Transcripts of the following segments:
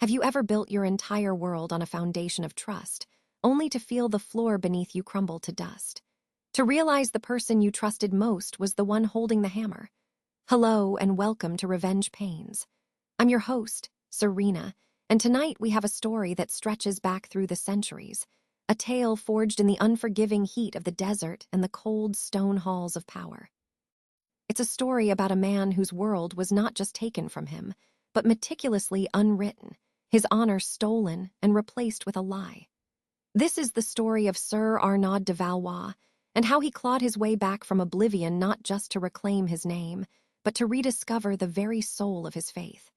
Have you ever built your entire world on a foundation of trust, only to feel the floor beneath you crumble to dust? To realize the person you trusted most was the one holding the hammer? Hello and welcome to Revenge Pains. I'm your host, Serena, and tonight we have a story that stretches back through the centuries, a tale forged in the unforgiving heat of the desert and the cold stone halls of power. It's a story about a man whose world was not just taken from him, but meticulously unwritten, his honor stolen and replaced with a lie. This is the story of Sir Arnaud de Valois, and how he clawed his way back from oblivion not just to reclaim his name, but to rediscover the very soul of his faith.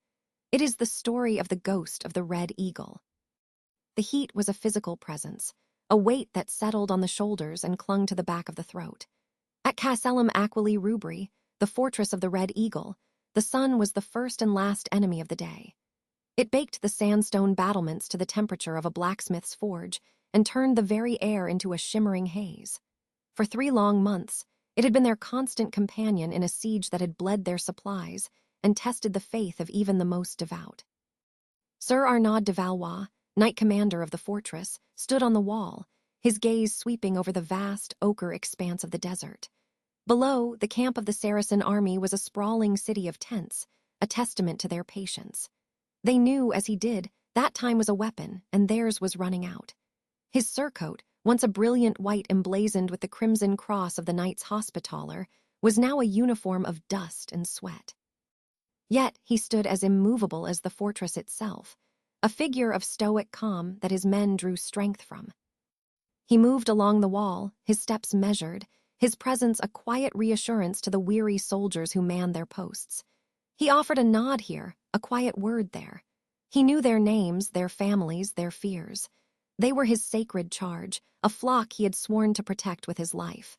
It is the story of the ghost of the Red Eagle. The heat was a physical presence, a weight that settled on the shoulders and clung to the back of the throat. At Casellum Aquili Rubri, the fortress of the Red Eagle, the sun was the first and last enemy of the day. It baked the sandstone battlements to the temperature of a blacksmith's forge and turned the very air into a shimmering haze. For 3 long months, it had been their constant companion in a siege that had bled their supplies and tested the faith of even the most devout. Sir Arnaud de Valois, knight commander of the fortress, stood on the wall, his gaze sweeping over the vast ochre expanse of the desert. Below, the camp of the Saracen army was a sprawling city of tents, a testament to their patience. They knew, as he did, that time was a weapon, and theirs was running out. His surcoat, once a brilliant white emblazoned with the crimson cross of the Knights Hospitaller, was now a uniform of dust and sweat. Yet he stood as immovable as the fortress itself, a figure of stoic calm that his men drew strength from. He moved along the wall, his steps measured, his presence a quiet reassurance to the weary soldiers who manned their posts. He offered a nod here, a quiet word there. He knew their names, their families, their fears. They were his sacred charge, a flock he had sworn to protect with his life.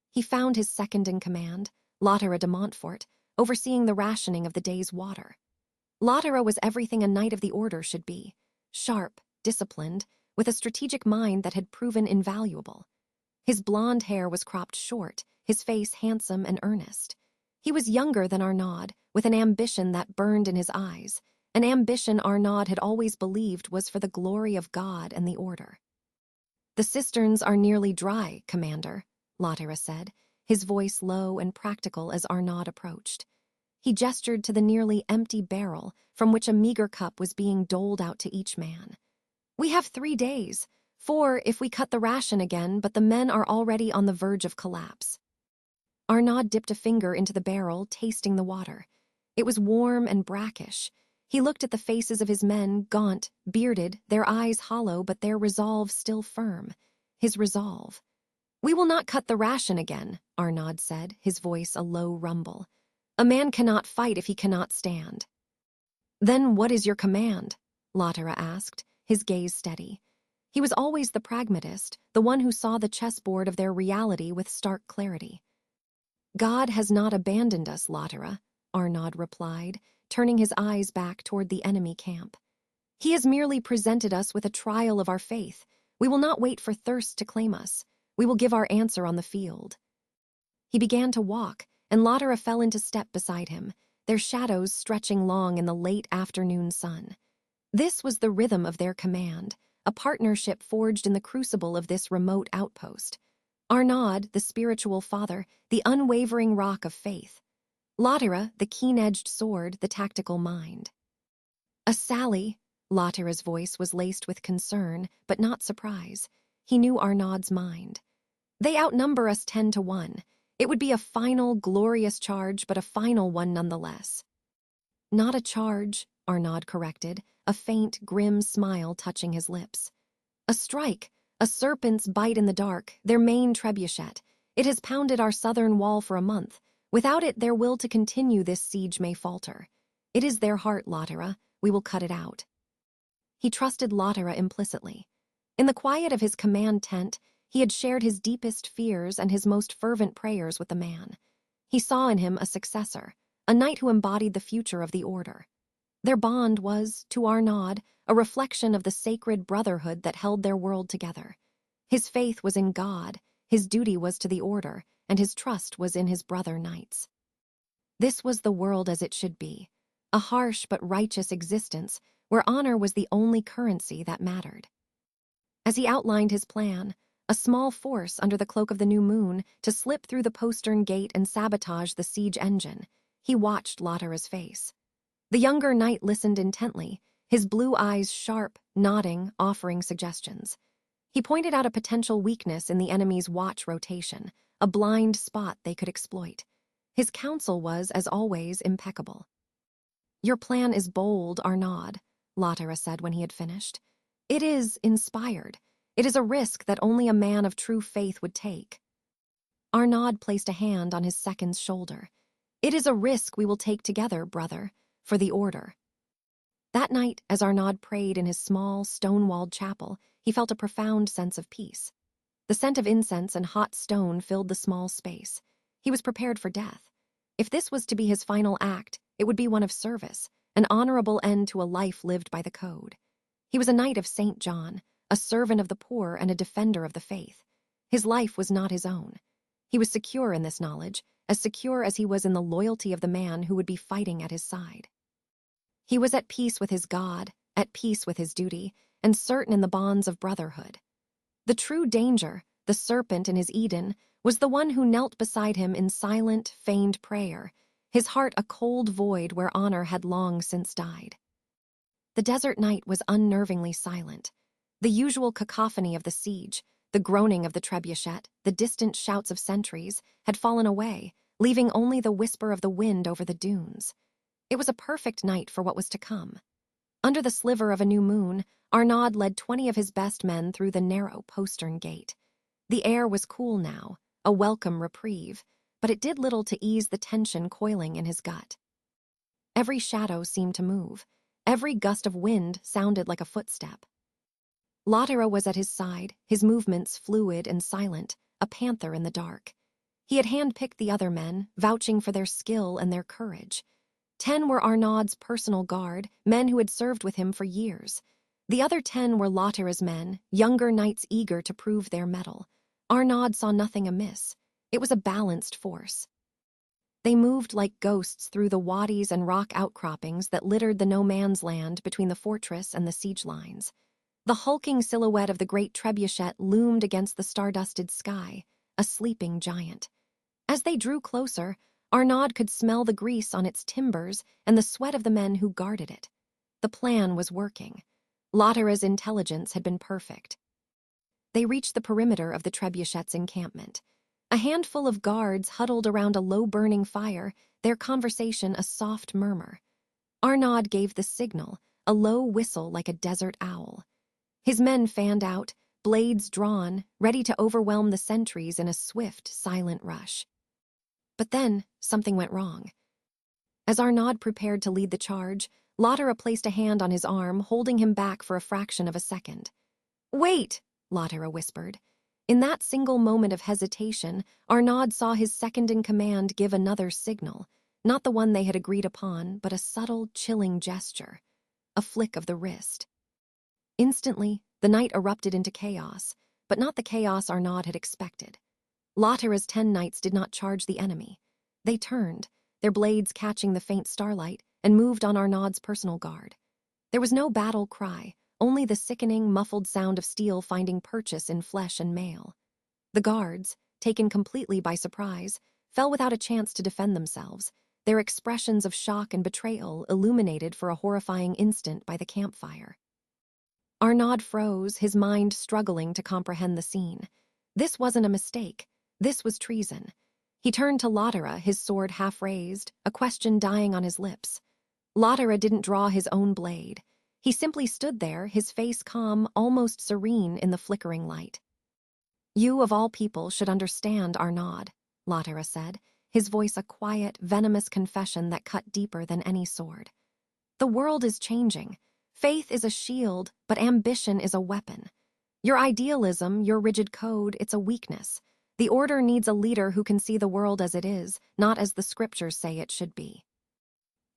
He found his second-in-command, Lothaire de Montfort, overseeing the rationing of the day's water. Lothaire was everything a knight of the order should be, sharp, disciplined, with a strategic mind that had proven invaluable. His blonde hair was cropped short, his face handsome and earnest. He was younger than Arnaud, with an ambition that burned in his eyes, an ambition Arnaud had always believed was for the glory of God and the order. "The cisterns are nearly dry, Commander," Lothaire said, his voice low and practical as Arnaud approached. He gestured to the nearly empty barrel from which a meager cup was being doled out to each man. "We have 3 days, 4 if we cut the ration again, but the men are already on the verge of collapse." Arnaud dipped a finger into the barrel, tasting the water. It was warm and brackish. He looked at the faces of his men, gaunt, bearded, their eyes hollow, but their resolve still firm. His resolve. "We will not cut the ration again," Arnaud said, his voice a low rumble. "A man cannot fight if he cannot stand." "Then what is your command?" Lothaire asked, his gaze steady. He was always the pragmatist, the one who saw the chessboard of their reality with stark clarity. "God has not abandoned us, Lothaire," Arnaud replied, turning his eyes back toward the enemy camp. "He has merely presented us with a trial of our faith. We will not wait for thirst to claim us. We will give our answer on the field." He began to walk, and Lothaire fell into step beside him, their shadows stretching long in the late afternoon sun. This was the rhythm of their command, a partnership forged in the crucible of this remote outpost. Arnaud, the spiritual father, the unwavering rock of faith. Lothaire, the keen-edged sword, the tactical mind. "A sally," Lothaire's voice was laced with concern, but not surprise. He knew Arnaud's mind. "They outnumber us 10 to 1. It would be a final, glorious charge, but a final one nonetheless." "Not a charge," Arnaud corrected, a faint, grim smile touching his lips. "A strike, a serpent's bite in the dark, their main trebuchet. It has pounded our southern wall for a month. Without it, their will to continue this siege may falter. It is their heart, Lothaire. We will cut it out." He trusted Lothaire implicitly. In the quiet of his command tent, he had shared his deepest fears and his most fervent prayers with the man. He saw in him a successor, a knight who embodied the future of the order. Their bond was, to Arnaud, a reflection of the sacred brotherhood that held their world together. His faith was in God, his duty was to the order, and his trust was in his brother knights. This was the world as it should be, a harsh but righteous existence where honor was the only currency that mattered. As he outlined his plan, a small force under the cloak of the new moon to slip through the postern gate and sabotage the siege engine, he watched Latara's face. The younger knight listened intently, his blue eyes sharp, nodding, offering suggestions. He pointed out a potential weakness in the enemy's watch rotation, a blind spot they could exploit. His counsel was, as always, impeccable. "Your plan is bold, Arnaud," Latara said when he had finished. "It is inspired. It is a risk that only a man of true faith would take." Arnaud placed a hand on his second's shoulder. "It is a risk we will take together, brother, for the order." That night, as Arnaud prayed in his small, stone-walled chapel, he felt a profound sense of peace. The scent of incense and hot stone filled the small space. He was prepared for death. If this was to be his final act, it would be one of service, an honorable end to a life lived by the code. He was a knight of St. John, a servant of the poor and a defender of the faith. His life was not his own. He was secure in this knowledge, as secure as he was in the loyalty of the man who would be fighting at his side. He was at peace with his God, at peace with his duty, and certain in the bonds of brotherhood. The true danger, the serpent in his Eden, was the one who knelt beside him in silent, feigned prayer, his heart a cold void where honor had long since died. The desert night was unnervingly silent. The usual cacophony of the siege, the groaning of the trebuchet, the distant shouts of sentries, had fallen away, leaving only the whisper of the wind over the dunes. It was a perfect night for what was to come. Under the sliver of a new moon, Arnaud led 20 of his best men through the narrow postern gate. The air was cool now, a welcome reprieve, but it did little to ease the tension coiling in his gut. Every shadow seemed to move. Every gust of wind sounded like a footstep. Latara was at his side, his movements fluid and silent, a panther in the dark. He had handpicked the other men, vouching for their skill and their courage. 10 were Arnaud's personal guard, men who had served with him for years. The other 10 were Latara's men, younger knights eager to prove their mettle. Arnaud saw nothing amiss. It was a balanced force. They moved like ghosts through the wadis and rock outcroppings that littered the no-man's land between the fortress and the siege lines. The hulking silhouette of the great trebuchet loomed against the star-dusted sky, a sleeping giant. As they drew closer, Arnaud could smell the grease on its timbers and the sweat of the men who guarded it. The plan was working. Latara's intelligence had been perfect. They reached the perimeter of the trebuchet's encampment. A handful of guards huddled around a low-burning fire, their conversation a soft murmur. Arnaud gave the signal, a low whistle like a desert owl. His men fanned out, blades drawn, ready to overwhelm the sentries in a swift, silent rush. But then, something went wrong. As Arnaud prepared to lead the charge, Latara placed a hand on his arm, holding him back for a fraction of a second. "Wait!" Latara whispered. In that single moment of hesitation, Arnaud saw his second-in-command give another signal, not the one they had agreed upon, but a subtle, chilling gesture, a flick of the wrist. Instantly, the night erupted into chaos, but not the chaos Arnaud had expected. Latara's 10 knights did not charge the enemy. They turned, their blades catching the faint starlight, and moved on Arnaud's personal guard. There was no battle cry, only the sickening, muffled sound of steel finding purchase in flesh and mail. The guards, taken completely by surprise, fell without a chance to defend themselves, their expressions of shock and betrayal illuminated for a horrifying instant by the campfire. Arnaud froze, his mind struggling to comprehend the scene. This wasn't a mistake. This was treason. He turned to Latara, his sword half raised, a question dying on his lips. Latara didn't draw his own blade. He simply stood there, his face calm, almost serene in the flickering light. "You, of all people, should understand, Arnaud," Latara said, his voice a quiet, venomous confession that cut deeper than any sword. "The world is changing. Faith is a shield, but ambition is a weapon. Your idealism, your rigid code, it's a weakness. The order needs a leader who can see the world as it is, not as the scriptures say it should be."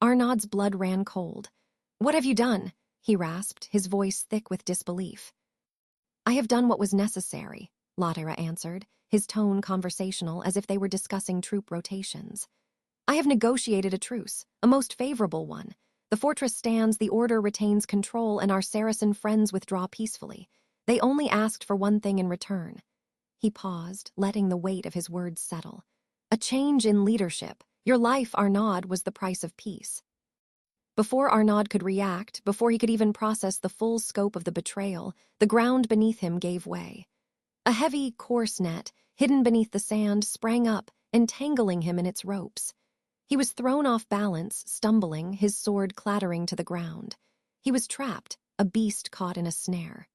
Arnaud's blood ran cold. "What have you done?" he rasped, his voice thick with disbelief. "I have done what was necessary," Latara answered, his tone conversational as if they were discussing troop rotations. "I have negotiated a truce, a most favorable one. The fortress stands, the order retains control, and our Saracen friends withdraw peacefully. They only asked for one thing in return. He paused, letting the weight of his words settle. A change in leadership. Your life, Arnaud, was the price of peace. Before Arnaud could react, before he could even process the full scope of the betrayal, the ground beneath him gave way. A heavy, coarse net, hidden beneath the sand, sprang up, entangling him in its ropes. He was thrown off balance, stumbling, his sword clattering to the ground. He was trapped, a beast caught in a snare.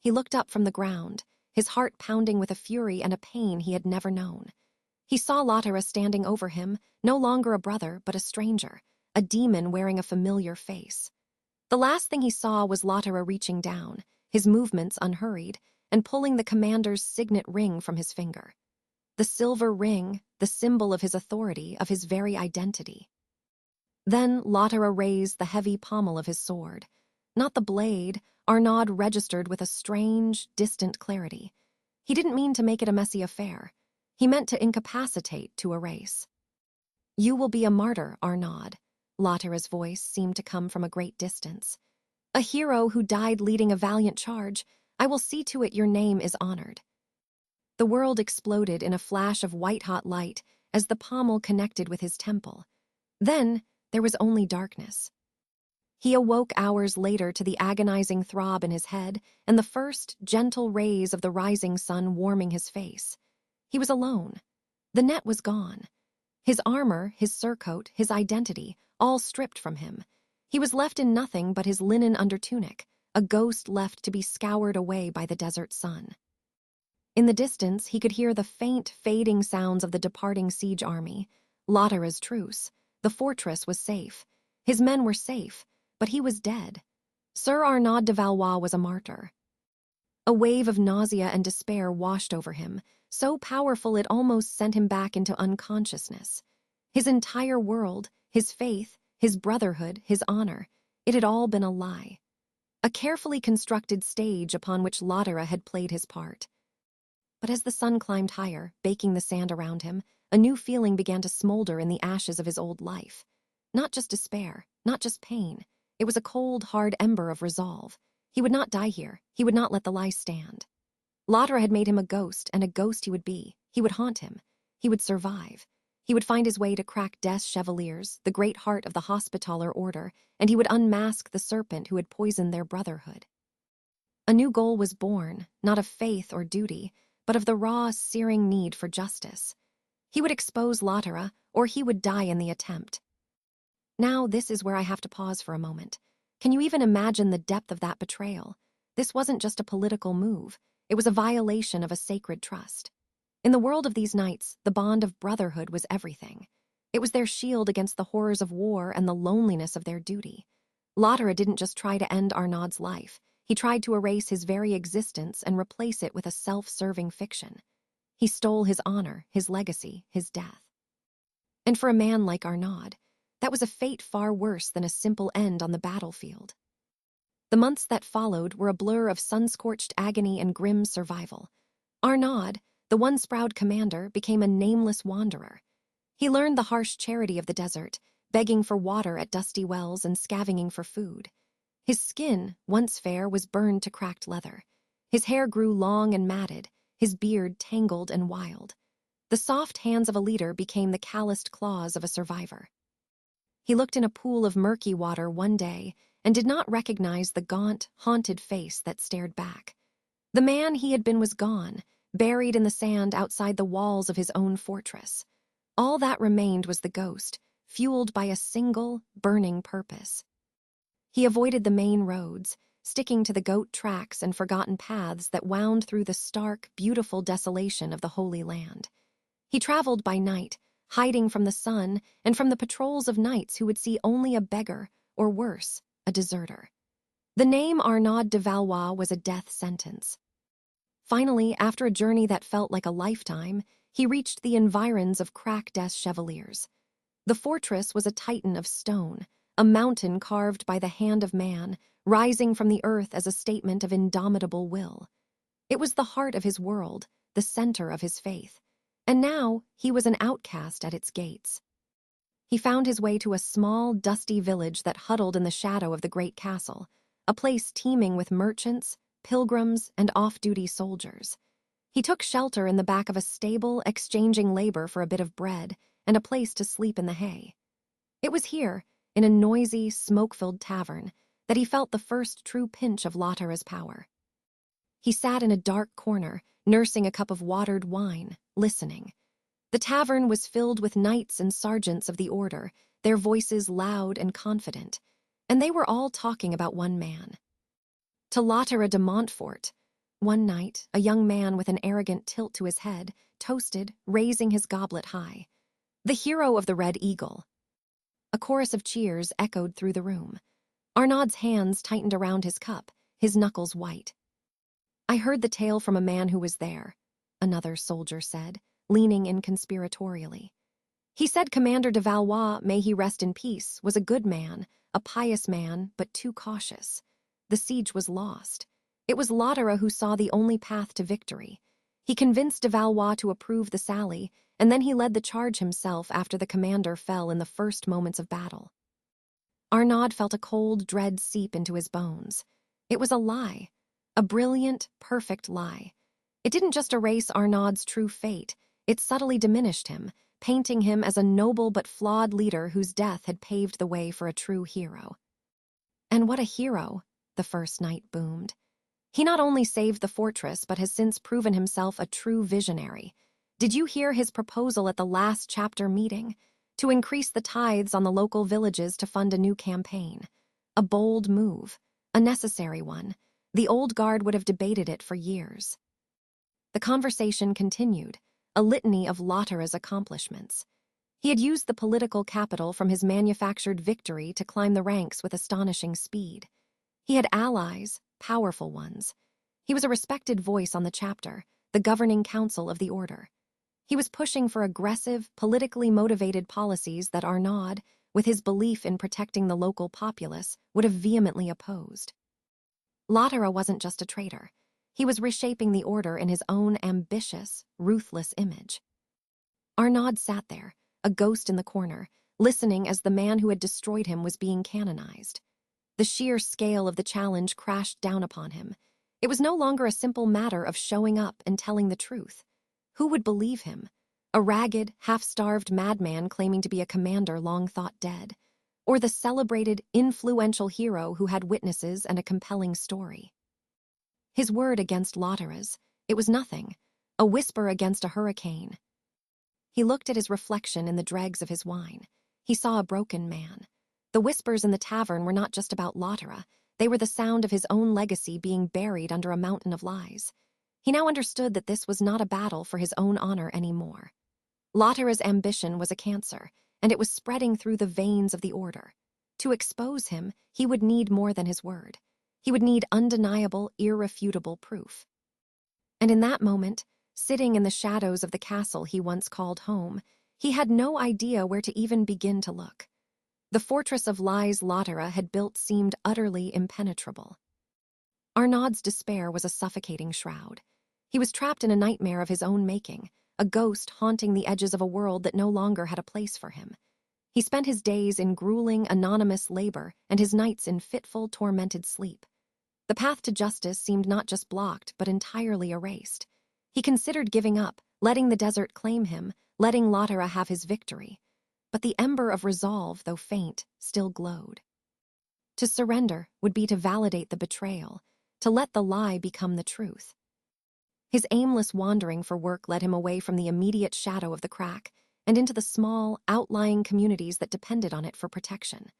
He looked up from the ground, his heart pounding with a fury and a pain he had never known. He saw Latera standing over him, no longer a brother, but a stranger, a demon wearing a familiar face. The last thing he saw was Latera reaching down, his movements unhurried, and pulling the commander's signet ring from his finger. The silver ring, the symbol of his authority, of his very identity. Then Latera raised the heavy pommel of his sword. Not the blade, Arnaud registered with a strange, distant clarity. He didn't mean to make it a messy affair. He meant to incapacitate, to erase. "You will be a martyr, Arnaud." Latera's voice seemed to come from a great distance. "A hero who died leading a valiant charge. I will see to it your name is honored." The world exploded in a flash of white-hot light as the pommel connected with his temple. Then there was only darkness. He awoke hours later to the agonizing throb in his head and the first, gentle rays of the rising sun warming his face. He was alone. The net was gone. His armor, his surcoat, his identity, all stripped from him. He was left in nothing but his linen undertunic, a ghost left to be scoured away by the desert sun. In the distance, he could hear the faint, fading sounds of the departing siege army. Latera's truce. The fortress was safe. His men were safe, but he was dead. Sir Arnaud de Valois was a martyr. A wave of nausea and despair washed over him, so powerful it almost sent him back into unconsciousness. His entire world, his faith, his brotherhood, his honor, it had all been a lie. A carefully constructed stage upon which Latera had played his part. But as the sun climbed higher, baking the sand around him, a new feeling began to smolder in the ashes of his old life. Not just despair, not just pain. It was a cold, hard ember of resolve. He would not die here. He would not let the lie stand. Latera had made him a ghost, and a ghost he would be. He would haunt him. He would survive. He would find his way to crack Des Chevaliers, the great heart of the Hospitaller Order, and he would unmask the serpent who had poisoned their brotherhood. A new goal was born, not of faith or duty, but of the raw, searing need for justice. He would expose Latera, or he would die in the attempt. Now, this is where I have to pause for a moment. Can you even imagine the depth of that betrayal? This wasn't just a political move. It was a violation of a sacred trust. In the world of these knights, the bond of brotherhood was everything. It was their shield against the horrors of war and the loneliness of their duty. Latera didn't just try to end Arnaud's life. He tried to erase his very existence and replace it with a self-serving fiction. He stole his honor, his legacy, his death. And for a man like Arnaud, that was a fate far worse than a simple end on the battlefield. The months that followed were a blur of sun-scorched agony and grim survival. Arnaud, the once proud commander, became a nameless wanderer. He learned the harsh charity of the desert, begging for water at dusty wells and scavenging for food. His skin, once fair, was burned to cracked leather. His hair grew long and matted, his beard tangled and wild. The soft hands of a leader became the calloused claws of a survivor. He looked in a pool of murky water one day and did not recognize the gaunt, haunted face that stared back. The man he had been was gone, buried in the sand outside the walls of his own fortress. All that remained was the ghost, fueled by a single, burning purpose. He avoided the main roads, sticking to the goat tracks and forgotten paths that wound through the stark, beautiful desolation of the Holy Land. He traveled by night, hiding from the sun and from the patrols of knights who would see only a beggar, or worse, a deserter. The name Arnaud de Valois was a death sentence. Finally, after a journey that felt like a lifetime, he reached the environs of Crac des Chevaliers. The fortress was a titan of stone, a mountain carved by the hand of man, rising from the earth as a statement of indomitable will. It was the heart of his world, the center of his faith, and now he was an outcast at its gates. He found his way to a small, dusty village that huddled in the shadow of the great castle, a place teeming with merchants, pilgrims, and off-duty soldiers. He took shelter in the back of a stable, exchanging labor for a bit of bread and a place to sleep in the hay. It was here, in a noisy, smoke-filled tavern, that he felt the first true pinch of Latara's power. He sat in a dark corner, nursing a cup of watered wine, listening. The tavern was filled with knights and sergeants of the order, their voices loud and confident, and they were all talking about one man. To Latara de Montfort, one night, a young man with an arrogant tilt to his head toasted, raising his goblet high. The hero of the Red Eagle. A chorus of cheers echoed through the room. Arnaud's hands tightened around his cup, his knuckles white. "I heard the tale from a man who was there," another soldier said, leaning in conspiratorially. "He said Commander de Valois, may he rest in peace, was a good man, a pious man, but too cautious. The siege was lost. It was Latara who saw the only path to victory. He convinced de Valois to approve the sally, and then he led the charge himself after the commander fell in the first moments of battle." Arnaud felt a cold dread seep into his bones. It was a lie, a brilliant, perfect lie. It didn't just erase Arnaud's true fate, it subtly diminished him, painting him as a noble but flawed leader whose death had paved the way for a true hero. "And what a hero," the first knight boomed. "He not only saved the fortress, but has since proven himself a true visionary. Did you hear his proposal at the last chapter meeting? To increase the tithes on the local villages to fund a new campaign. A bold move, a necessary one. The old guard would have debated it for years." The conversation continued, a litany of Latara's accomplishments. He had used the political capital from his manufactured victory to climb the ranks with astonishing speed. He had allies, powerful ones. He was a respected voice on the chapter, the governing council of the order. He was pushing for aggressive, politically motivated policies that Arnaud, with his belief in protecting the local populace, would have vehemently opposed. Latara wasn't just a traitor. He was reshaping the order in his own ambitious, ruthless image. Arnaud sat there, a ghost in the corner, listening as the man who had destroyed him was being canonized. The sheer scale of the challenge crashed down upon him. It was no longer a simple matter of showing up and telling the truth. Who would believe him? A ragged, half-starved madman claiming to be a commander long thought dead? Or the celebrated, influential hero who had witnesses and a compelling story? His word against Latara's, it was nothing, a whisper against a hurricane. He looked at his reflection in the dregs of his wine. He saw a broken man. The whispers in the tavern were not just about Latara, they were the sound of his own legacy being buried under a mountain of lies. He now understood that this was not a battle for his own honor anymore. Latara's ambition was a cancer, and it was spreading through the veins of the order. To expose him, he would need more than his word. He would need undeniable, irrefutable proof. And in that moment, sitting in the shadows of the castle he once called home, he had no idea where to even begin to look. The fortress of lies Latara had built seemed utterly impenetrable. Arnaud's despair was a suffocating shroud. He was trapped in a nightmare of his own making, a ghost haunting the edges of a world that no longer had a place for him. He spent his days in grueling, anonymous labor and his nights in fitful, tormented sleep. The path to justice seemed not just blocked, but entirely erased. He considered giving up, letting the desert claim him, letting Latara have his victory. But the ember of resolve, though faint, still glowed. To surrender would be to validate the betrayal, to let the lie become the truth. His aimless wandering for work led him away from the immediate shadow of the crack and into the small, outlying communities that depended on it for protection.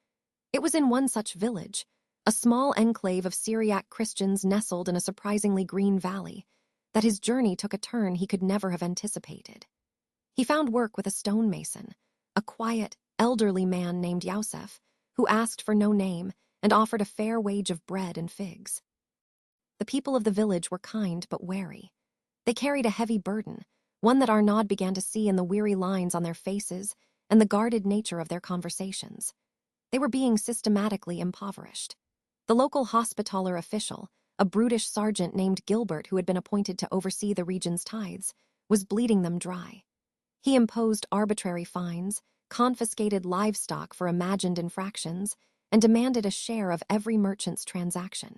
It was in one such village, a small enclave of Syriac Christians nestled in a surprisingly green valley, that his journey took a turn he could never have anticipated. He found work with a stonemason, a quiet, elderly man named Yosef, who asked for no name and offered a fair wage of bread and figs. The people of the village were kind but wary. They carried a heavy burden, one that Arnaud began to see in the weary lines on their faces and the guarded nature of their conversations. They were being systematically impoverished. The local hospitaller official, a brutish sergeant named Gilbert who had been appointed to oversee the region's tithes, was bleeding them dry. He imposed arbitrary fines, confiscated livestock for imagined infractions, and demanded a share of every merchant's transaction.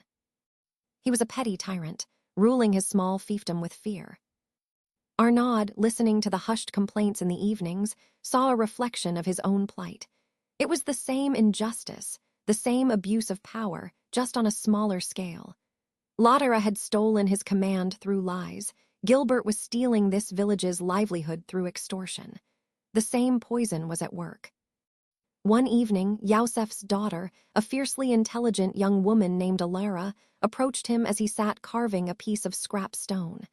He was a petty tyrant, ruling his small fiefdom with fear. Arnaud, listening to the hushed complaints in the evenings, saw a reflection of his own plight. It was the same injustice, the same abuse of power, just on a smaller scale. Latera had stolen his command through lies. Gilbert was stealing this village's livelihood through extortion. The same poison was at work. One evening, Yousef's daughter, a fiercely intelligent young woman named Alara, approached him as he sat carving a piece of scrap stone.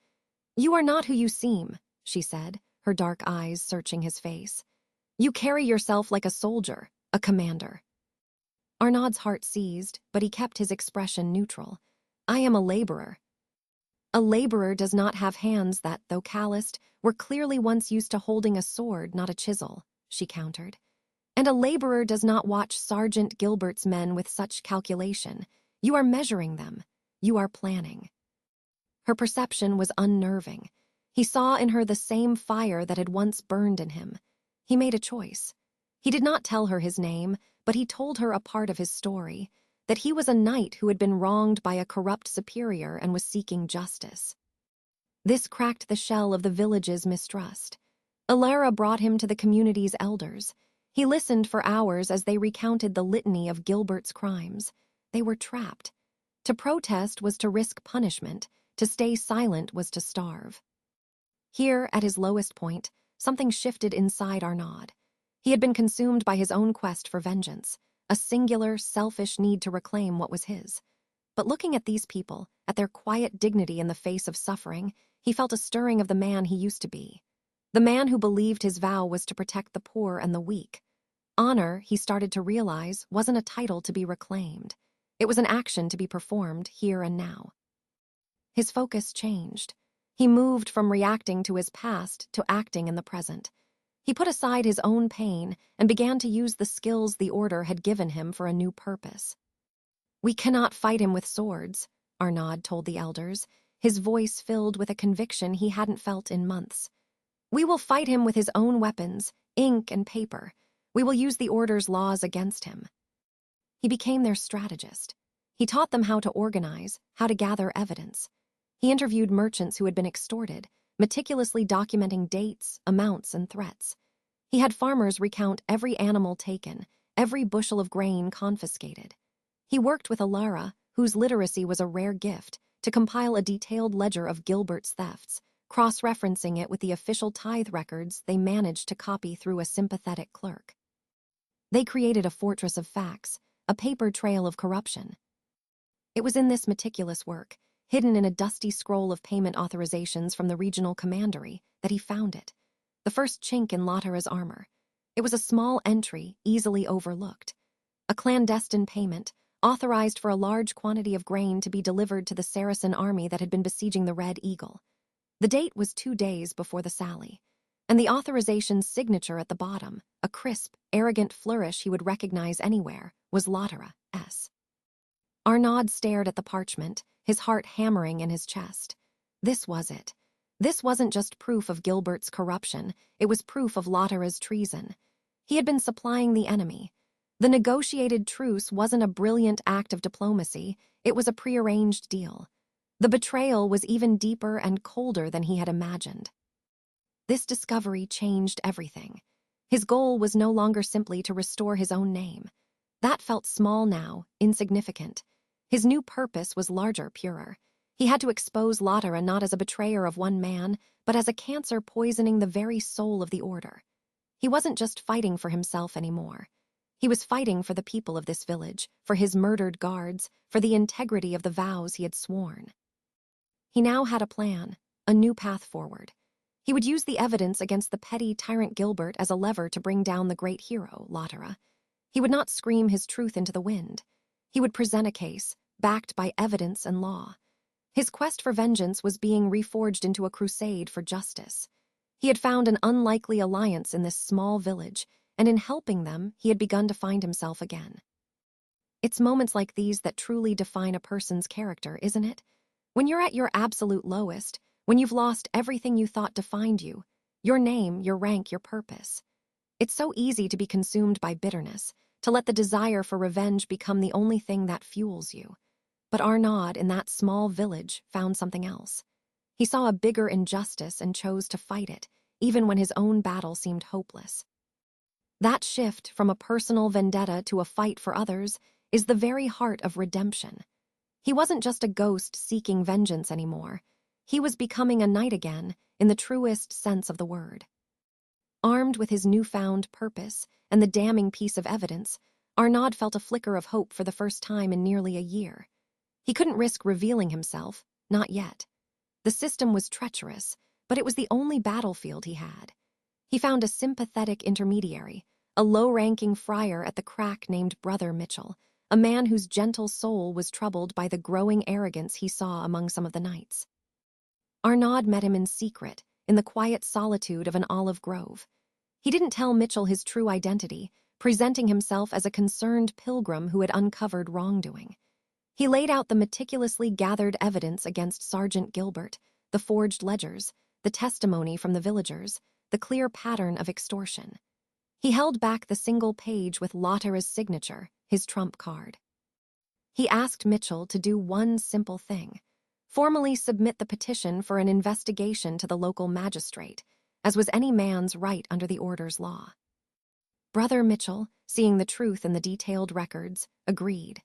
"You are not who you seem," she said, her dark eyes searching his face. "You carry yourself like a soldier, a commander." Arnaud's heart seized, but he kept his expression neutral. "I am a laborer." "A laborer does not have hands that, though calloused, were clearly once used to holding a sword, not a chisel," she countered. "And a laborer does not watch Sergeant Gilbert's men with such calculation. You are measuring them. You are planning." Her perception was unnerving. He saw in her the same fire that had once burned in him. He made a choice. He did not tell her his name, but he told her a part of his story, that he was a knight who had been wronged by a corrupt superior and was seeking justice. This cracked the shell of the village's mistrust. Alara brought him to the community's elders. He listened for hours as they recounted the litany of Gilbert's crimes. They were trapped. To protest was to risk punishment. To stay silent was to starve. Here, at his lowest point, something shifted inside Arnaud. He had been consumed by his own quest for vengeance, a singular, selfish need to reclaim what was his. But looking at these people, at their quiet dignity in the face of suffering, he felt a stirring of the man he used to be. The man who believed his vow was to protect the poor and the weak. Honor, he started to realize, wasn't a title to be reclaimed. It was an action to be performed here and now. His focus changed. He moved from reacting to his past to acting in the present. He put aside his own pain and began to use the skills the Order had given him for a new purpose. "We cannot fight him with swords," Arnaud told the elders, his voice filled with a conviction he hadn't felt in months. "We will fight him with his own weapons, ink and paper. We will use the Order's laws against him." He became their strategist. He taught them how to organize, how to gather evidence. He interviewed merchants who had been extorted, meticulously documenting dates, amounts, and threats. He had farmers recount every animal taken, every bushel of grain confiscated. He worked with Alara, whose literacy was a rare gift, to compile a detailed ledger of Gilbert's thefts, cross-referencing it with the official tithe records they managed to copy through a sympathetic clerk. They created a fortress of facts, a paper trail of corruption. It was in this meticulous work, hidden in a dusty scroll of payment authorizations from the regional commandery, that he found it. The first chink in Latera's armor. It was a small entry, easily overlooked. A clandestine payment, authorized for a large quantity of grain to be delivered to the Saracen army that had been besieging the Red Eagle. The date was 2 days before the sally, and the authorization's signature at the bottom, a crisp, arrogant flourish he would recognize anywhere, was Latera's. Arnaud stared at the parchment, his heart hammering in his chest. This was it. This wasn't just proof of Gilbert's corruption, it was proof of Latera's treason. He had been supplying the enemy. The negotiated truce wasn't a brilliant act of diplomacy, it was a prearranged deal. The betrayal was even deeper and colder than he had imagined. This discovery changed everything. His goal was no longer simply to restore his own name. That felt small now, insignificant. His new purpose was larger, purer. He had to expose Latera not as a betrayer of one man, but as a cancer poisoning the very soul of the Order. He wasn't just fighting for himself anymore. He was fighting for the people of this village, for his murdered guards, for the integrity of the vows he had sworn. He now had a plan, a new path forward. He would use the evidence against the petty tyrant Gilbert as a lever to bring down the great hero, Latera. He would not scream his truth into the wind. He would present a case, backed by evidence and law. His quest for vengeance was being reforged into a crusade for justice. He had found an unlikely alliance in this small village, and in helping them, he had begun to find himself again. It's moments like these that truly define a person's character, isn't it? When you're at your absolute lowest, when you've lost everything you thought defined you, your name, your rank, your purpose. It's so easy to be consumed by bitterness, to let the desire for revenge become the only thing that fuels you. But Arnaud, in that small village, found something else. He saw a bigger injustice and chose to fight it, even when his own battle seemed hopeless. That shift from a personal vendetta to a fight for others is the very heart of redemption. He wasn't just a ghost seeking vengeance anymore. He was becoming a knight again, in the truest sense of the word. Armed with his newfound purpose and the damning piece of evidence, Arnaud felt a flicker of hope for the first time in nearly a year. He couldn't risk revealing himself, not yet. The system was treacherous, but it was the only battlefield he had. He found a sympathetic intermediary, a low-ranking friar at the crack named Brother Mitchell, a man whose gentle soul was troubled by the growing arrogance he saw among some of the knights. Arnaud met him in secret, in the quiet solitude of an olive grove. He didn't tell Mitchell his true identity, presenting himself as a concerned pilgrim who had uncovered wrongdoing. He laid out the meticulously gathered evidence against Sergeant Gilbert, the forged ledgers, the testimony from the villagers, the clear pattern of extortion. He held back the single page with Lotter's signature, his trump card. He asked Mitchell to do one simple thing: formally submit the petition for an investigation to the local magistrate, as was any man's right under the order's law. Brother Mitchell, seeing the truth in the detailed records, agreed.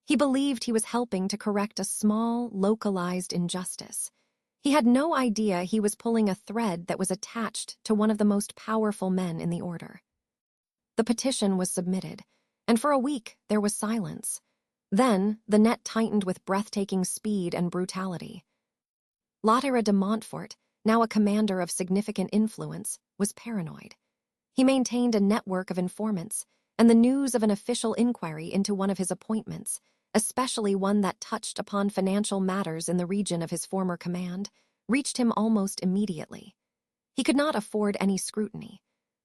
He believed he was helping to correct a small, localized injustice. He had no idea he was pulling a thread that was attached to one of the most powerful men in the order. The petition was submitted, and for a week there was silence. Then, the net tightened with breathtaking speed and brutality. Lotterer de Montfort, now a commander of significant influence, was paranoid. He maintained a network of informants, and the news of an official inquiry into one of his appointments, especially one that touched upon financial matters in the region of his former command, reached him almost immediately. He could not afford any scrutiny.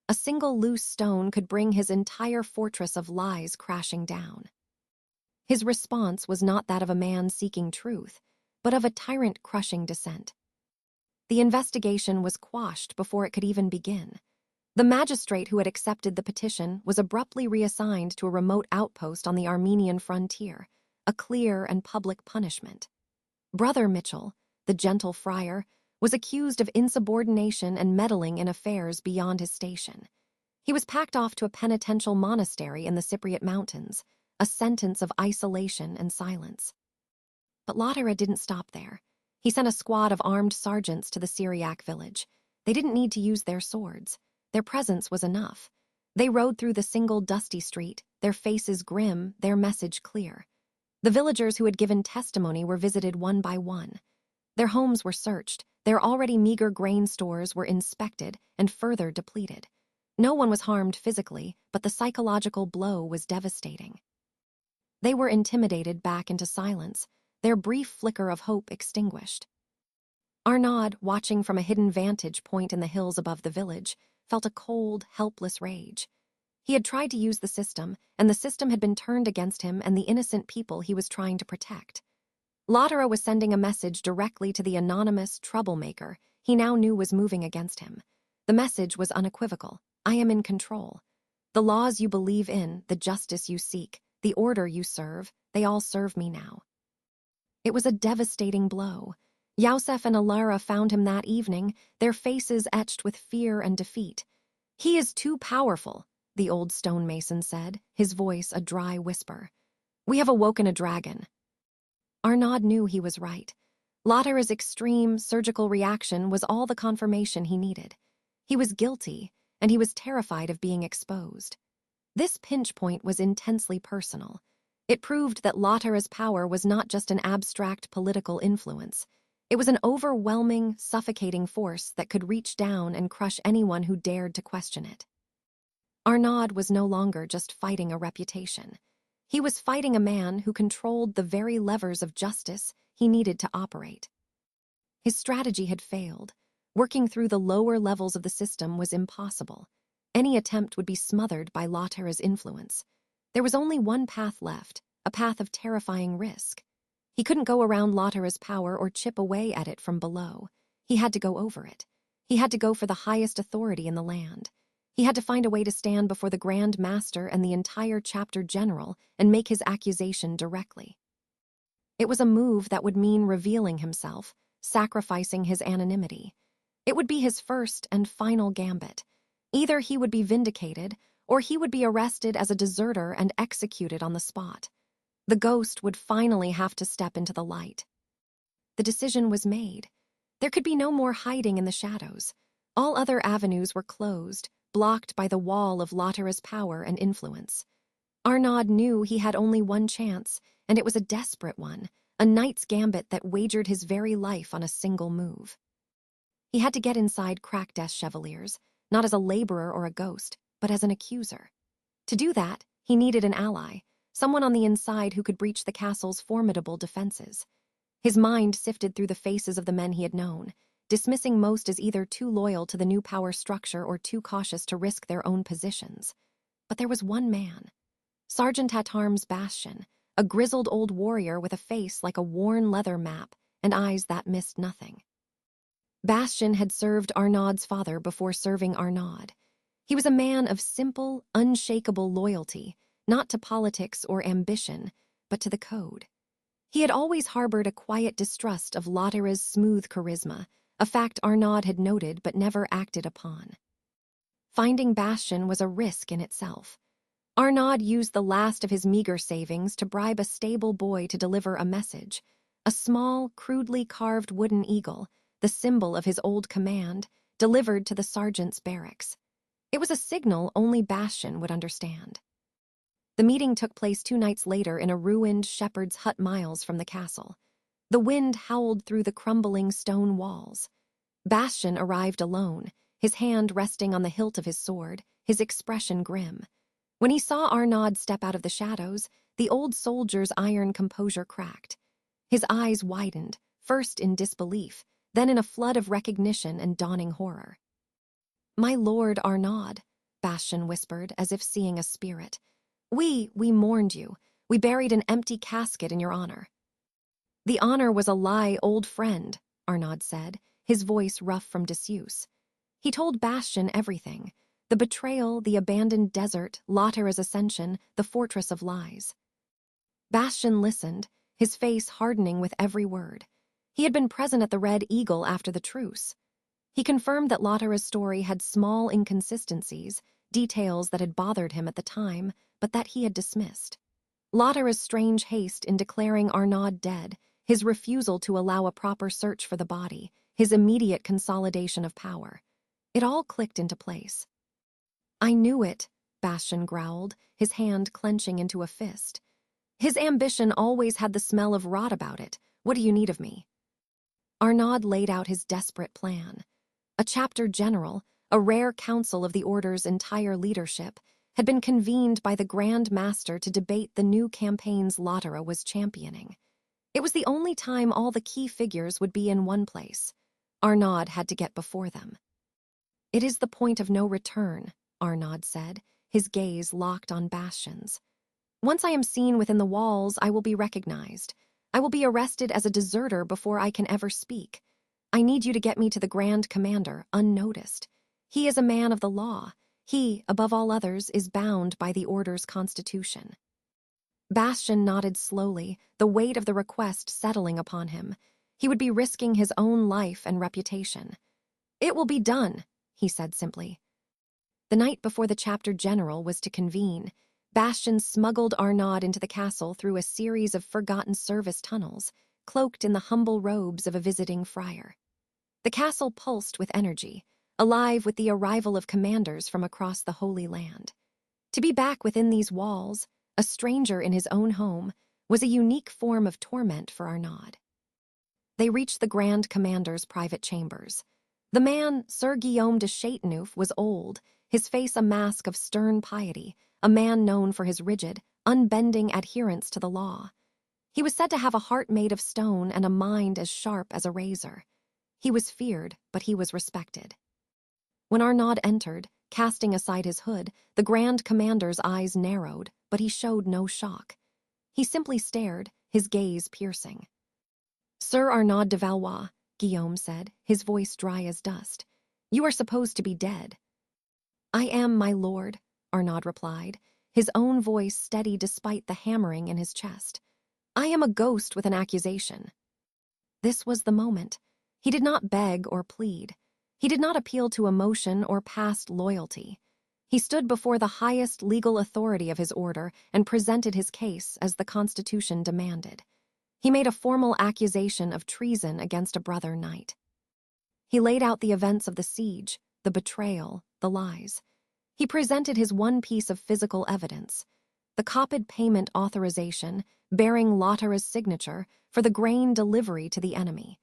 A single loose stone could bring his entire fortress of lies crashing down. His response was not that of a man seeking truth, but of a tyrant crushing dissent. The investigation was quashed before it could even begin. The magistrate who had accepted the petition was abruptly reassigned to a remote outpost on the Armenian frontier, a clear and public punishment. Brother Mitchell, the gentle friar, was accused of insubordination and meddling in affairs beyond his station. He was packed off to a penitential monastery in the Cypriot Mountains, a sentence of isolation and silence. But Lotterer didn't stop there. He sent a squad of armed sergeants to the Syriac village. They didn't need to use their swords. Their presence was enough. They rode through the single dusty street, their faces grim, their message clear. The villagers who had given testimony were visited one by one. Their homes were searched, their already meager grain stores were inspected and further depleted. No one was harmed physically, but the psychological blow was devastating. They were intimidated back into silence, their brief flicker of hope extinguished. Arnaud, watching from a hidden vantage point in the hills above the village, felt a cold, helpless rage. He had tried to use the system, and the system had been turned against him and the innocent people he was trying to protect. Lotterer was sending a message directly to the anonymous troublemaker he now knew was moving against him. The message was unequivocal: I am in control. The laws you believe in, the justice you seek, the order you serve, they all serve me now. It was a devastating blow. Yosef and Alara found him that evening, their faces etched with fear and defeat. He is too powerful, the old stonemason said, his voice a dry whisper. We have awoken a dragon. Arnaud knew he was right. Lotterer's extreme, surgical reaction was all the confirmation he needed. He was guilty, and he was terrified of being exposed. This pinch point was intensely personal. It proved that Lotterer's power was not just an abstract political influence. It was an overwhelming, suffocating force that could reach down and crush anyone who dared to question it. Arnaud was no longer just fighting a reputation. He was fighting a man who controlled the very levers of justice he needed to operate. His strategy had failed. Working through the lower levels of the system was impossible. Any attempt would be smothered by Lotterer's influence. There was only one path left, a path of terrifying risk. He couldn't go around Lotterer's power or chip away at it from below. He had to go over it. He had to go for the highest authority in the land. He had to find a way to stand before the Grand Master and the entire chapter general and make his accusation directly. It was a move that would mean revealing himself, sacrificing his anonymity. It would be his first and final gambit. Either he would be vindicated, or he would be arrested as a deserter and executed on the spot. The ghost would finally have to step into the light. The decision was made. There could be no more hiding in the shadows. All other avenues were closed, blocked by the wall of Lotera's power and influence. Arnaud knew he had only one chance, and it was a desperate one, a knight's gambit that wagered his very life on a single move. He had to get inside Crackdeath Chevaliers, not as a laborer or a ghost, but as an accuser. To do that, he needed an ally, someone on the inside who could breach the castle's formidable defenses. His mind sifted through the faces of the men he had known, dismissing most as either too loyal to the new power structure or too cautious to risk their own positions. But there was one man, Sergeant at Arms Bastian, a grizzled old warrior with a face like a worn leather map and eyes that missed nothing. Bastian had served Arnaud's father before serving Arnaud. He was a man of simple, unshakable loyalty, not to politics or ambition, but to the code. He had always harbored a quiet distrust of Lotera's smooth charisma, a fact Arnaud had noted but never acted upon. Finding Bastian was a risk in itself. Arnaud used the last of his meager savings to bribe a stable boy to deliver a message, a small, crudely carved wooden eagle, the symbol of his old command, delivered to the sergeant's barracks. It was a signal only Bastian would understand. The meeting took place 2 nights later in a ruined shepherd's hut miles from the castle. The wind howled through the crumbling stone walls. Bastian arrived alone, his hand resting on the hilt of his sword, his expression grim. When he saw Arnaud step out of the shadows, the old soldier's iron composure cracked. His eyes widened, first in disbelief, then in a flood of recognition and dawning horror. "My lord Arnaud," Bastian whispered, as if seeing a spirit. We mourned you. We buried an empty casket in your honor." "The honor was a lie, old friend," Arnaud said, his voice rough from disuse. He told Bastian everything. The betrayal, the abandoned desert, Lotera's ascension, the fortress of lies. Bastian listened, his face hardening with every word. He had been present at the Red Eagle after the truce. He confirmed that Lotera's story had small inconsistencies, details that had bothered him at the time, but that he had dismissed. Lotera's strange haste in declaring Arnaud dead, his refusal to allow a proper search for the body, his immediate consolidation of power. It all clicked into place. "I knew it," Bastian growled, his hand clenching into a fist. "His ambition always had the smell of rot about it. What do you need of me?" Arnaud laid out his desperate plan. A chapter general, a rare council of the order's entire leadership, had been convened by the Grand Master to debate the new campaigns Lotera was championing. It was the only time all the key figures would be in one place. Arnaud had to get before them. "It is the point of no return," Arnaud said, his gaze locked on Bastian's. "Once I am seen within the walls, I will be recognized. I will be arrested as a deserter before I can ever speak. I need you to get me to the Grand Commander, unnoticed. He is a man of the law. He, above all others, is bound by the Order's constitution." Bastian nodded slowly, the weight of the request settling upon him. He would be risking his own life and reputation. "It will be done," he said simply. The night before the chapter general was to convene, Bastian smuggled Arnaud into the castle through a series of forgotten service tunnels, cloaked in the humble robes of a visiting friar. The castle pulsed with energy, alive with the arrival of commanders from across the Holy Land. To be back within these walls, a stranger in his own home, was a unique form of torment for Arnaud. They reached the Grand Commander's private chambers. The man, Sir Guillaume de Chateauneuf, was old, his face a mask of stern piety, a man known for his rigid, unbending adherence to the law. He was said to have a heart made of stone and a mind as sharp as a razor. He was feared, but he was respected. When Arnaud entered, casting aside his hood, the Grand Commander's eyes narrowed, but he showed no shock. He simply stared, his gaze piercing. "Sir Arnaud de Valois," Guillaume said, his voice dry as dust, "you are supposed to be dead." I am, my lord, Arnaud replied, his own voice steady despite the hammering in his chest. I am a ghost with an accusation. This was the moment. He did not beg or plead. He did not appeal to emotion or past loyalty. He stood before the highest legal authority of his order and presented his case as the Constitution demanded. He made a formal accusation of treason against a brother knight. He laid out the events of the siege, the betrayal, the lies. He presented his one piece of physical evidence, the copied payment authorization bearing Lautera's signature for the grain delivery to the enemy.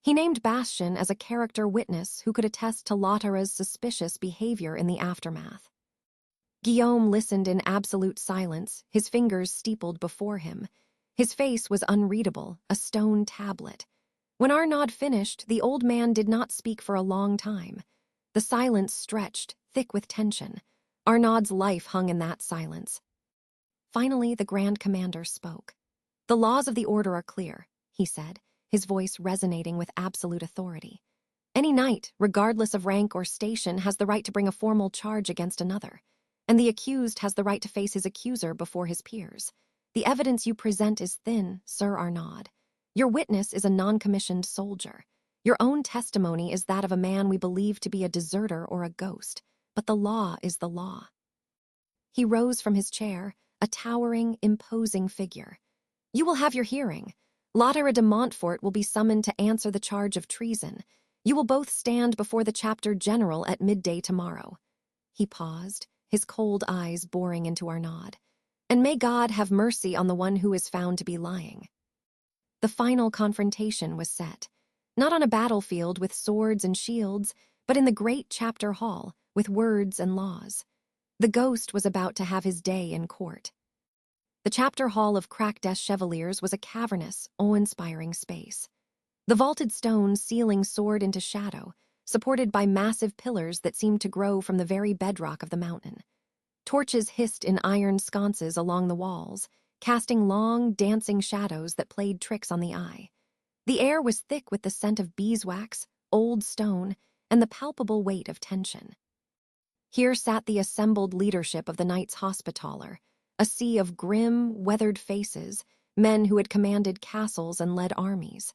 He named Bastian as a character witness who could attest to Lautera's suspicious behavior in the aftermath. Guillaume listened in absolute silence, his fingers steepled before him. His face was unreadable, a stone tablet. When Arnaud finished, the old man did not speak for a long time. The silence stretched, thick with tension. Arnaud's life hung in that silence. Finally, the Grand Commander spoke. The laws of the Order are clear, he said, his voice resonating with absolute authority. Any knight, regardless of rank or station, has the right to bring a formal charge against another, and the accused has the right to face his accuser before his peers. The evidence you present is thin, Sir Arnaud. Your witness is a non-commissioned soldier. Your own testimony is that of a man we believe to be a deserter or a ghost, but the law is the law. He rose from his chair, a towering, imposing figure. You will have your hearing. Lautera de Montfort will be summoned to answer the charge of treason. You will both stand before the chapter general at midday tomorrow. He paused, his cold eyes boring into Arnaud. And may God have mercy on the one who is found to be lying. The final confrontation was set, not on a battlefield with swords and shields, but in the great chapter hall with words and laws. The ghost was about to have his day in court. The chapter hall of Crac des Chevaliers was a cavernous, awe-inspiring space. The vaulted stone ceiling soared into shadow, supported by massive pillars that seemed to grow from the very bedrock of the mountain. Torches hissed in iron sconces along the walls, casting long, dancing shadows that played tricks on the eye. The air was thick with the scent of beeswax, old stone, and the palpable weight of tension. Here sat the assembled leadership of the Knights Hospitaller, a sea of grim, weathered faces, men who had commanded castles and led armies.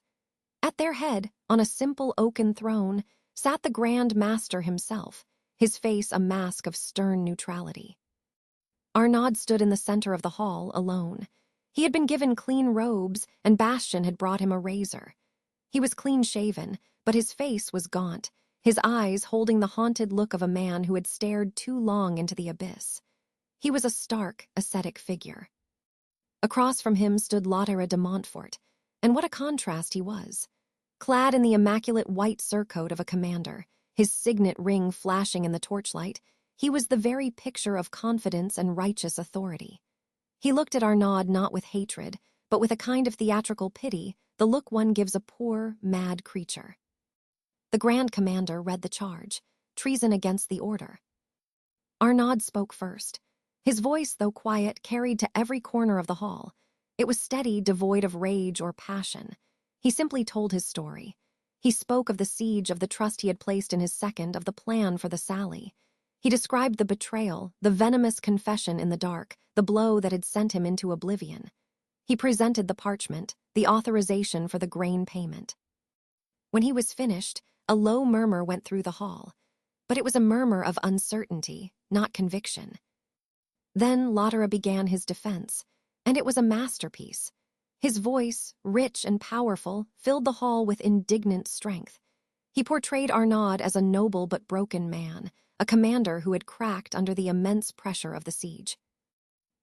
At their head, on a simple oaken throne, sat the Grand Master himself, his face a mask of stern neutrality. Arnaud stood in the center of the hall, alone. He had been given clean robes, and Bastian had brought him a razor. He was clean-shaven, but his face was gaunt, his eyes holding the haunted look of a man who had stared too long into the abyss. He was a stark, ascetic figure. Across from him stood Lautera de Montfort, and what a contrast he was. Clad in the immaculate white surcoat of a commander, his signet ring flashing in the torchlight, he was the very picture of confidence and righteous authority. He looked at Arnaud not with hatred, but with a kind of theatrical pity, the look one gives a poor, mad creature. The Grand Commander read the charge, treason against the order. Arnaud spoke first. His voice, though quiet, carried to every corner of the hall. It was steady, devoid of rage or passion. He simply told his story. He spoke of the siege, of the trust he had placed in his second, of the plan for the sally. He described the betrayal, the venomous confession in the dark, the blow that had sent him into oblivion. He presented the parchment, the authorization for the grain payment. When he was finished, a low murmur went through the hall, but it was a murmur of uncertainty, not conviction. Then Lautera began his defense, and it was a masterpiece. His voice, rich and powerful, filled the hall with indignant strength. He portrayed Arnaud as a noble but broken man, a commander who had cracked under the immense pressure of the siege.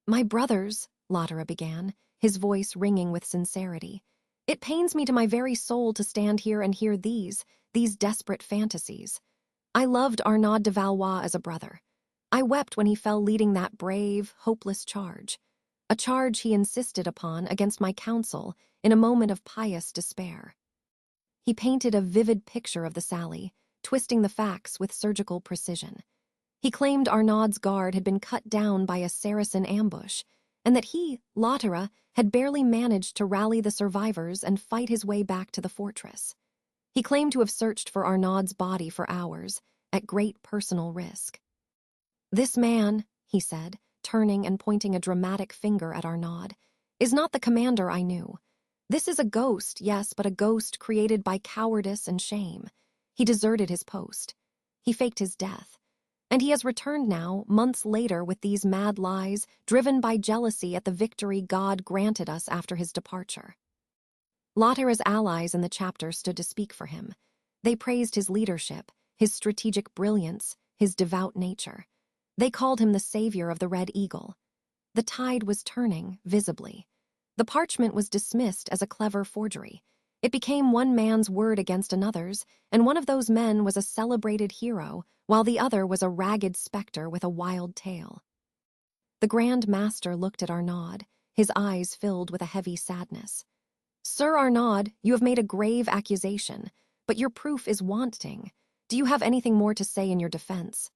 My brothers, Lautera began, his voice ringing with sincerity, it pains me to my very soul to stand here and hear these desperate fantasies. I loved Arnaud de Valois as a brother. I wept when he fell leading that brave, hopeless charge, a charge he insisted upon against my counsel in a moment of pious despair. He painted a vivid picture of the sally, twisting the facts with surgical precision. He claimed Arnaud's guard had been cut down by a Saracen ambush, and that he, Lautera, had barely managed to rally the survivors and fight his way back to the fortress. He claimed to have searched for Arnaud's body for hours, at great personal risk. "This man," he said, turning and pointing a dramatic finger at Arnaud, "is not the commander I knew. This is a ghost, yes, but a ghost created by cowardice and shame. He deserted his post. He faked his death. And he has returned now, months later, with these mad lies, driven by jealousy at the victory God granted us after his departure." Lotera's allies in the chapter stood to speak for him. They praised his leadership, his strategic brilliance, his devout nature. They called him the savior of the Red Eagle. The tide was turning, visibly. The parchment was dismissed as a clever forgery. It became one man's word against another's, and one of those men was a celebrated hero, while the other was a ragged specter with a wild tale. The Grand Master looked at Arnaud, his eyes filled with a heavy sadness. "Sir Arnaud, you have made a grave accusation, but your proof is wanting. Do you have anything more to say in your defense?"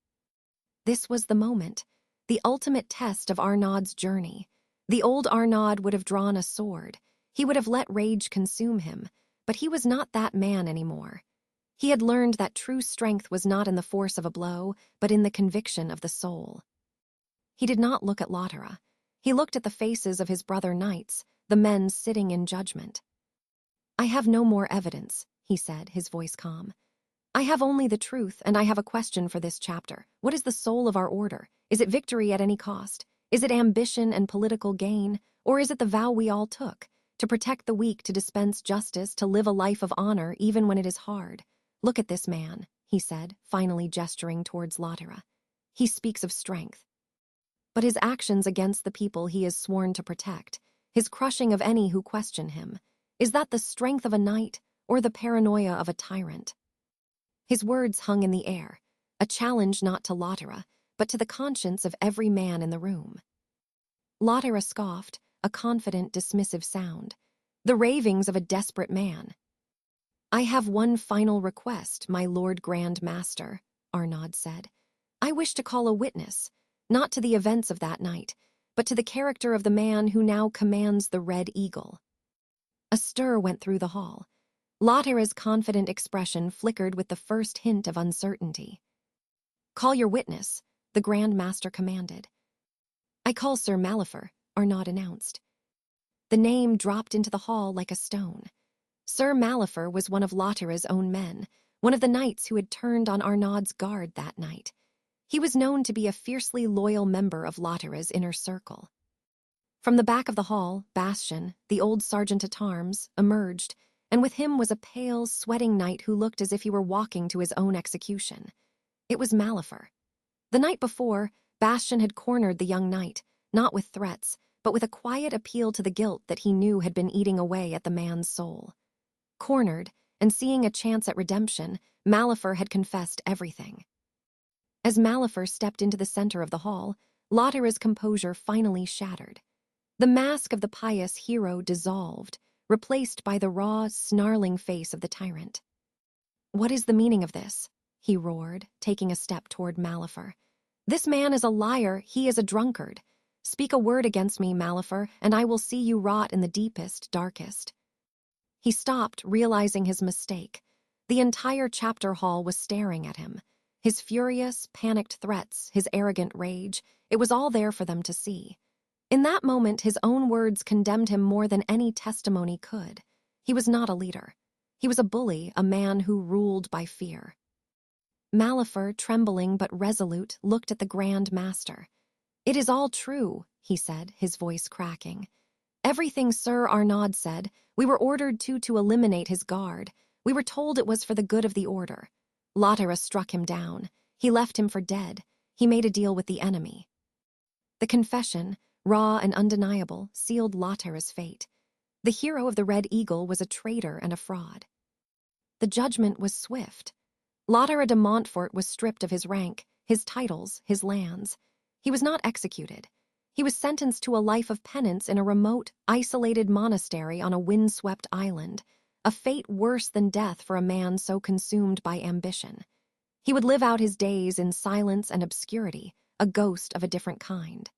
This was the moment, the ultimate test of Arnaud's journey. The old Arnaud would have drawn a sword. He would have let rage consume him, but he was not that man anymore. He had learned that true strength was not in the force of a blow, but in the conviction of the soul. He did not look at Lotera. He looked at the faces of his brother knights, the men sitting in judgment. "I have no more evidence," he said, his voice calm. "I have only the truth, and I have a question for this chapter. What is the soul of our order? Is it victory at any cost? Is it ambition and political gain? Or is it the vow we all took? To protect the weak, to dispense justice, to live a life of honor even when it is hard? Look at this man," he said, finally gesturing towards Lotera. "He speaks of strength. But his actions against the people he is sworn to protect, his crushing of any who question him, is that the strength of a knight or the paranoia of a tyrant?" His words hung in the air, a challenge not to Lotera, but to the conscience of every man in the room. Lotera scoffed, a confident, dismissive sound. The ravings of a desperate man. "I have one final request, my Lord Grand Master," Arnaud said. "I wish to call a witness, not to the events of that night, but to the character of the man who now commands the Red Eagle." A stir went through the hall. Lotera's confident expression flickered with the first hint of uncertainty. "Call your witness," the Grand Master commanded. "I call Sir Malefer," Arnaud announced. The name dropped into the hall like a stone. Sir Malefer was one of Lotera's own men, one of the knights who had turned on Arnaud's guard that night. He was known to be a fiercely loyal member of Lotera's inner circle. From the back of the hall, Bastian, the old sergeant-at-arms, emerged, and with him was a pale, sweating knight who looked as if he were walking to his own execution. It was Malefer. The night before, Bastian had cornered the young knight, not with threats, but with a quiet appeal to the guilt that he knew had been eating away at the man's soul. Cornered, and seeing a chance at redemption, Malefer had confessed everything. As Malefer stepped into the center of the hall, Lotera's composure finally shattered. The mask of the pious hero dissolved, replaced by the raw, snarling face of the tyrant. "What is the meaning of this?" he roared, taking a step toward Malefer. "This man is a liar, he is a drunkard. Speak a word against me, Malefer, and I will see you rot in the deepest, darkest." He stopped, realizing his mistake. The entire chapter hall was staring at him. His furious, panicked threats, his arrogant rage, it was all there for them to see. In that moment, his own words condemned him more than any testimony could. He was not a leader. He was a bully, a man who ruled by fear. Malefer, trembling but resolute, looked at the Grand Master. "It is all true," he said, his voice cracking. "Everything Sir Arnaud said. We were ordered to eliminate his guard. We were told it was for the good of the order. Lotera struck him down. He left him for dead. He made a deal with the enemy." The confession, raw and undeniable, sealed Lotera's fate. The hero of the Red Eagle was a traitor and a fraud. The judgment was swift. Lotera de Montfort was stripped of his rank, his titles, his lands. He was not executed. He was sentenced to a life of penance in a remote, isolated monastery on a windswept island, a fate worse than death for a man so consumed by ambition. He would live out his days in silence and obscurity, a ghost of a different kind.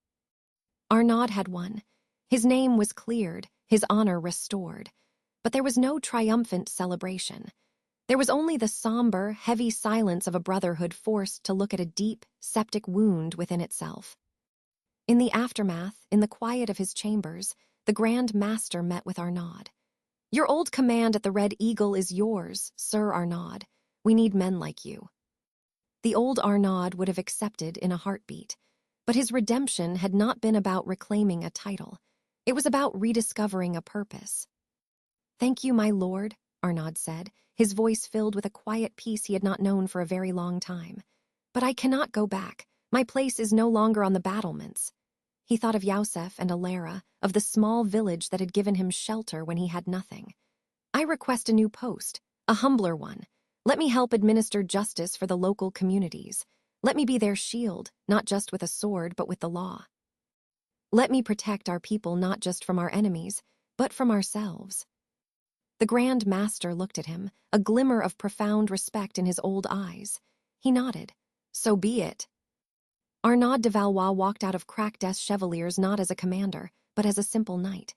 Arnaud had won. His name was cleared, his honor restored. But there was no triumphant celebration. There was only the somber, heavy silence of a brotherhood forced to look at a deep, septic wound within itself. In the aftermath, in the quiet of his chambers, the Grand Master met with Arnaud. "Your old command at the Red Eagle is yours, Sir Arnaud. We need men like you." The old Arnaud would have accepted in a heartbeat, but his redemption had not been about reclaiming a title. It was about rediscovering a purpose. "Thank you, my lord," Arnaud said, his voice filled with a quiet peace he had not known for a very long time. "But I cannot go back. My place is no longer on the battlements." He thought of Yusuf and Alara, of the small village that had given him shelter when he had nothing. "I request a new post, a humbler one. Let me help administer justice for the local communities. Let me be their shield, not just with a sword, but with the law. Let me protect our people not just from our enemies, but from ourselves." The Grand Master looked at him, a glimmer of profound respect in his old eyes. He nodded. "So be it." Arnaud de Valois walked out of Crac des Chevaliers not as a commander, but as a simple knight.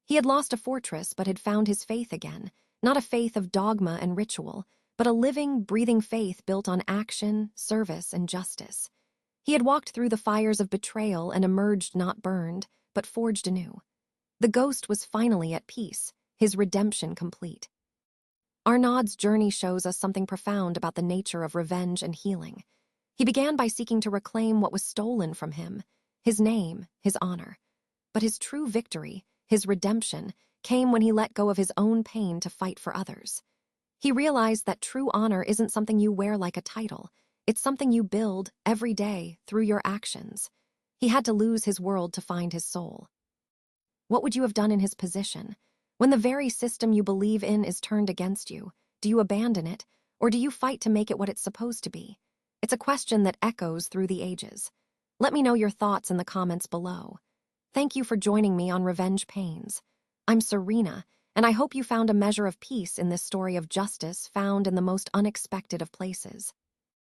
He had lost a fortress but had found his faith again, not a faith of dogma and ritual, but a living, breathing faith built on action, service, and justice. He had walked through the fires of betrayal and emerged not burned, but forged anew. The ghost was finally at peace, his redemption complete. Arnaud's journey shows us something profound about the nature of revenge and healing. He began by seeking to reclaim what was stolen from him, his name, his honor. But his true victory, his redemption, came when he let go of his own pain to fight for others. He realized that true honor isn't something you wear like a title. It's something you build every day through your actions. He had to lose his world to find his soul. What would you have done in his position? When the very system you believe in is turned against you, do you abandon it, or do you fight to make it what it's supposed to be? It's a question that echoes through the ages. Let me know your thoughts in the comments below. Thank you for joining me on Revenge Pains. I'm Serena, and I hope you found a measure of peace in this story of justice found in the most unexpected of places.